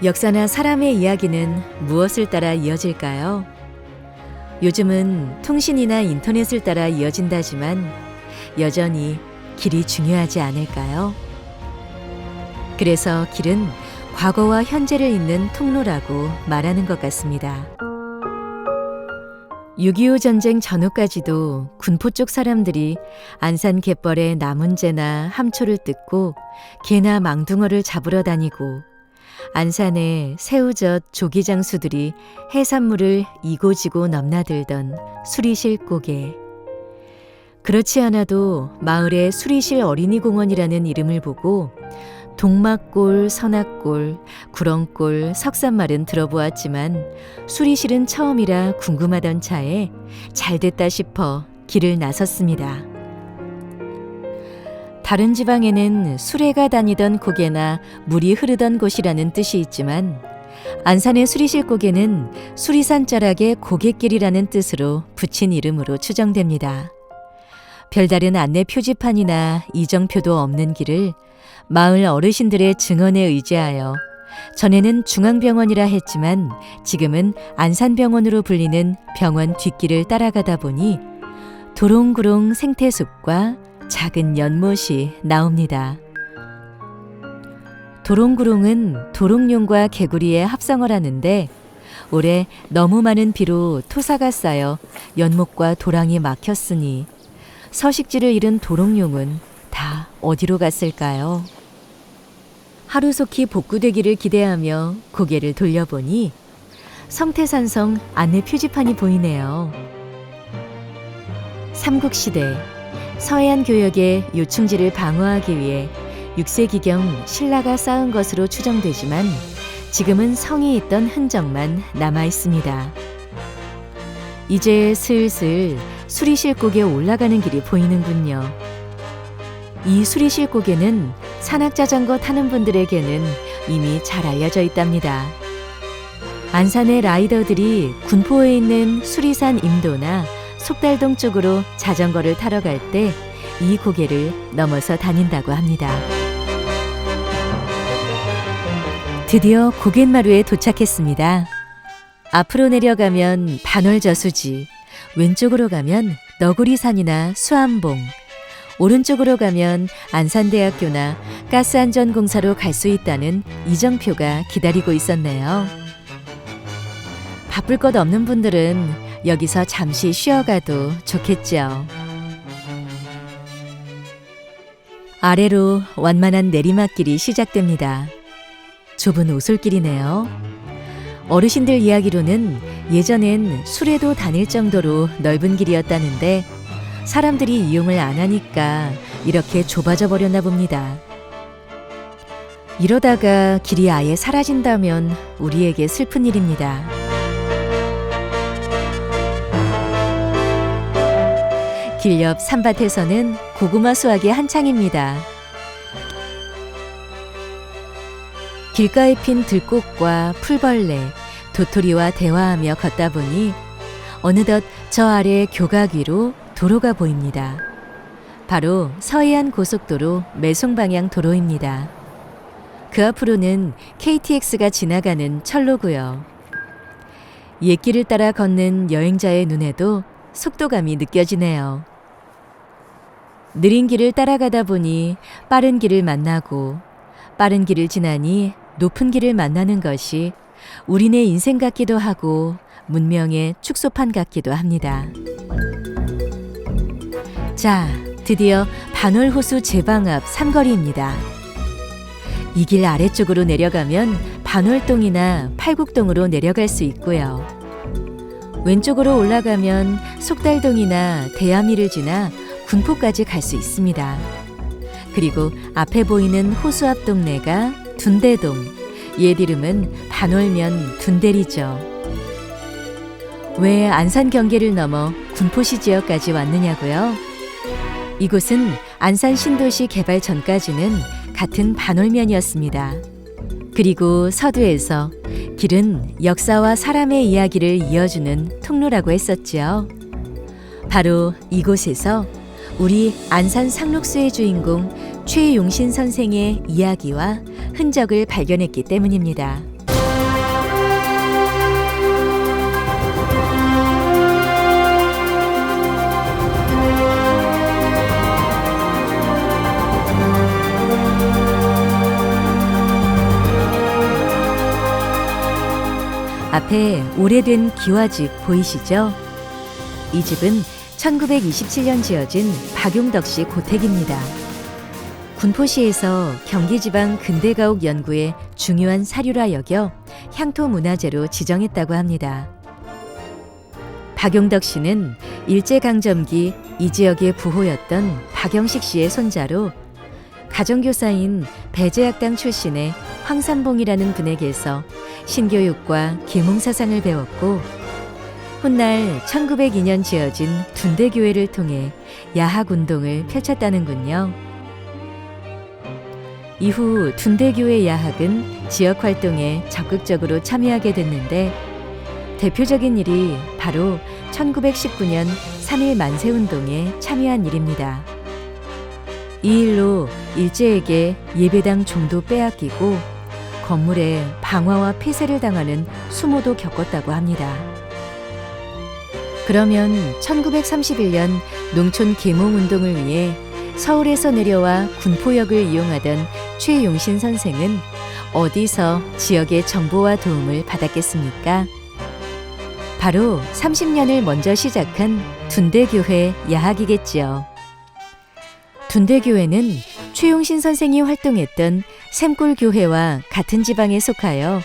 역사나 사람의 이야기는 무엇을 따라 이어질까요? 요즘은 통신이나 인터넷을 따라 이어진다지만 여전히 길이 중요하지 않을까요? 그래서 길은 과거와 현재를 잇는 통로라고 말하는 것 같습니다. 6.25 전쟁 전후까지도 군포 쪽 사람들이 안산 갯벌에 나문재나 함초를 뜯고 개나 망둥어를 잡으러 다니고 안산에 새우젓, 조기장수들이 해산물을 이고지고 넘나들던 수리실 고개. 그렇지 않아도 마을에 수리실 어린이공원이라는 이름을 보고 동막골, 선악골, 구렁골, 석산말은 들어보았지만 수리실은 처음이라 궁금하던 차에 잘됐다 싶어 길을 나섰습니다. 다른 지방에는 수레가 다니던 고개나 물이 흐르던 곳이라는 뜻이 있지만 안산의 수리실 고개는 수리산 자락의 고갯길이라는 뜻으로 붙인 이름으로 추정됩니다. 별다른 안내 표지판이나 이정표도 없는 길을 마을 어르신들의 증언에 의지하여 전에는 중앙병원이라 했지만 지금은 안산병원으로 불리는 병원 뒷길을 따라가다 보니 도롱구롱 생태숲과 작은 연못이 나옵니다. 도롱구롱은 도롱뇽과 개구리의 합성어를 하는데 올해 너무 많은 비로 토사가 쌓여 연못과 도랑이 막혔으니 서식지를 잃은 도롱뇽은 다 어디로 갔을까요? 하루속히 복구되기를 기대하며 고개를 돌려보니 성태산성 안내 표지판이 보이네요. 삼국시대 서해안 교역의 요충지를 방어하기 위해 6세기경 신라가 쌓은 것으로 추정되지만 지금은 성이 있던 흔적만 남아 있습니다. 이제 슬슬 수리실 고개에 올라가는 길이 보이는군요. 이 수리실 고개는 산악자전거 타는 분들에게는 이미 잘 알려져 있답니다. 안산의 라이더들이 군포에 있는 수리산 임도나 속달동 쪽으로 자전거를 타러 갈 때 이 고개를 넘어서 다닌다고 합니다. 드디어 고갯마루에 도착했습니다. 앞으로 내려가면 반월저수지, 왼쪽으로 가면 너구리산이나 수암봉, 오른쪽으로 가면 안산대학교나 가스안전공사로 갈 수 있다는 이정표가 기다리고 있었네요. 바쁠 것 없는 분들은 여기서 잠시 쉬어가도 좋겠죠. 아래로 완만한 내리막길이 시작됩니다. 좁은 오솔길이네요. 어르신들 이야기로는 예전엔 수레도 다닐 정도로 넓은 길이었다는데 사람들이 이용을 안 하니까 이렇게 좁아져 버렸나 봅니다. 이러다가 길이 아예 사라진다면 우리에게 슬픈 일입니다. 길 옆 산밭에서는 고구마 수확이 한창입니다. 길가에 핀 들꽃과 풀벌레, 도토리와 대화하며 걷다 보니 어느덧 저 아래 교각 위로 도로가 보입니다. 바로 서해안 고속도로 매송 방향 도로입니다. 그 앞으로는 KTX가 지나가는 철로고요. 옛길을 따라 걷는 여행자의 눈에도 속도감이 느껴지네요. 느린 길을 따라가다 보니 빠른 길을 만나고 빠른 길을 지나니 높은 길을 만나는 것이 우리네 인생 같기도 하고 문명의 축소판 같기도 합니다. 자, 드디어 반월호수 제방 앞 삼거리입니다. 이 길 아래쪽으로 내려가면 반월동이나 팔국동으로 내려갈 수 있고요. 왼쪽으로 올라가면 속달동이나 대야미를 지나 군포까지 갈 수 있습니다. 그리고 앞에 보이는 호수 앞 동네가 둔대동, 옛 이름은 반월면 둔대리죠. 왜 안산 경계를 넘어 군포시 지역까지 왔느냐고요? 이곳은 안산 신도시 개발 전까지는 같은 반월면이었습니다. 그리고 서두에서 길은 역사와 사람의 이야기를 이어주는 통로라고 했었지요. 바로 이곳에서 우리 안산 상록수의 주인공 최용신 선생의 이야기와 흔적을 발견했기 때문입니다. 앞에 오래된 기와집 보이시죠? 이 집은 1927년 지어진 박용덕 씨 고택입니다. 군포시에서 경기지방 근대가옥 연구에 중요한 사료라 여겨 향토문화재로 지정했다고 합니다. 박용덕 씨는 일제강점기 이 지역의 부호였던 박영식 씨의 손자로 가정교사인 배제학당 출신의 황산봉이라는 분에게서 신교육과 계몽사상을 배웠고 훗날 1902년 지어진 둔대교회를 통해 야학운동을 펼쳤다는군요. 이후 둔대교회 야학은 지역활동에 적극적으로 참여하게 됐는데 대표적인 일이 바로 1919년 3.1 만세운동에 참여한 일입니다. 이 일로 일제에게 예배당 종도 빼앗기고 건물에 방화와 폐쇄를 당하는 수모도 겪었다고 합니다. 그러면 1931년 농촌 계몽운동을 위해 서울에서 내려와 군포역을 이용하던 최용신 선생은 어디서 지역의 정보와 도움을 받았겠습니까? 바로 30년을 먼저 시작한 둔대교회 야학이겠지요. 둔대교회는 최용신 선생이 활동했던 샘골교회와 같은 지방에 속하여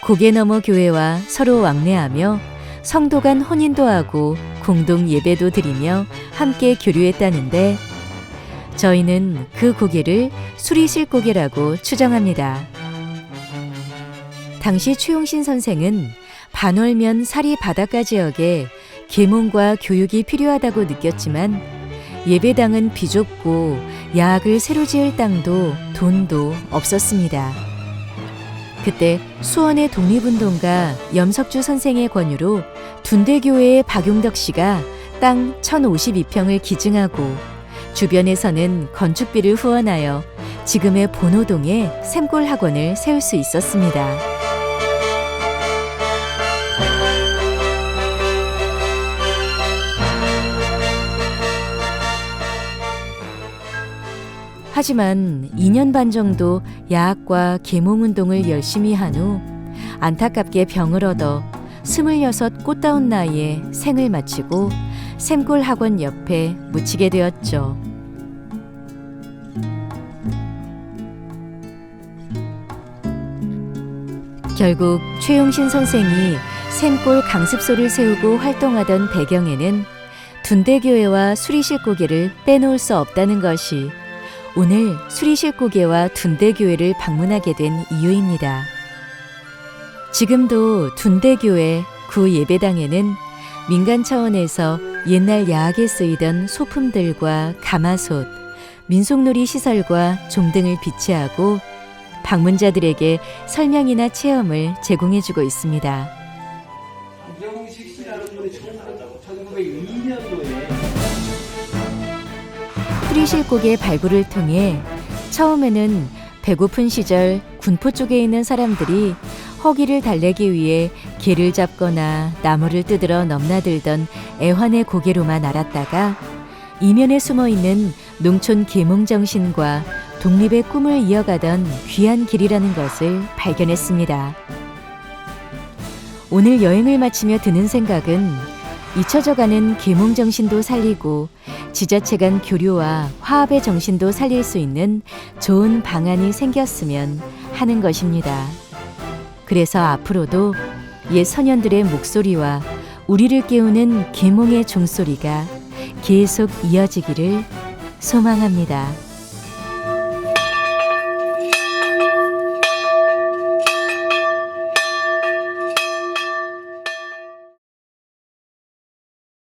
고개너머 교회와 서로 왕래하며 성도 간 혼인도 하고 공동 예배도 드리며 함께 교류했다는데 저희는 그 고개를 수리실고개라고 추정합니다. 당시 최용신 선생은 반월면 사리 바닷가 지역에 계몽과 교육이 필요하다고 느꼈지만 예배당은 비좁고 야학을 새로 지을 땅도 돈도 없었습니다. 그때 수원의 독립운동가 염석주 선생의 권유로 둔대교회의 박용덕 씨가 땅 1052평을 기증하고 주변에서는 건축비를 후원하여 지금의 본호동에 샘골학원을 세울 수 있었습니다. 하지만 2년 반 정도 야학과 계몽운동을 열심히 한 후 안타깝게 병을 얻어 26 꽃다운 나이에 생을 마치고 샘골학원 옆에 묻히게 되었죠. 결국 최용신 선생이 샘골 강습소를 세우고 활동하던 배경에는 둔대교회와 수리실고개를 빼놓을 수 없다는 것이 오늘 수리실고개와 둔대교회를 방문하게 된 이유입니다. 지금도 둔대교회 구 예배당에는 민간 차원에서 옛날 야학에 쓰이던 소품들과 가마솥, 민속놀이 시설과 종 등을 비치하고 방문자들에게 설명이나 체험을 제공해주고 있습니다. 박영식 씨라는 분이 1902년도에 수리실고개 발굴을 통해 처음에는 배고픈 시절 군포 쪽에 있는 사람들이 허기를 달래기 위해 개를 잡거나 나무를 뜯으러 넘나들던 애환의 고개로만 알았다가 이면에 숨어있는 농촌 계몽 정신과 독립의 꿈을 이어가던 귀한 길이라는 것을 발견했습니다. 오늘 여행을 마치며 드는 생각은 잊혀져가는 계몽 정신도 살리고 지자체 간 교류와 화합의 정신도 살릴 수 있는 좋은 방안이 생겼으면 하는 것입니다. 그래서 앞으로도 옛 선현들의 목소리와 우리를 깨우는 계몽의 종소리가 계속 이어지기를 소망합니다.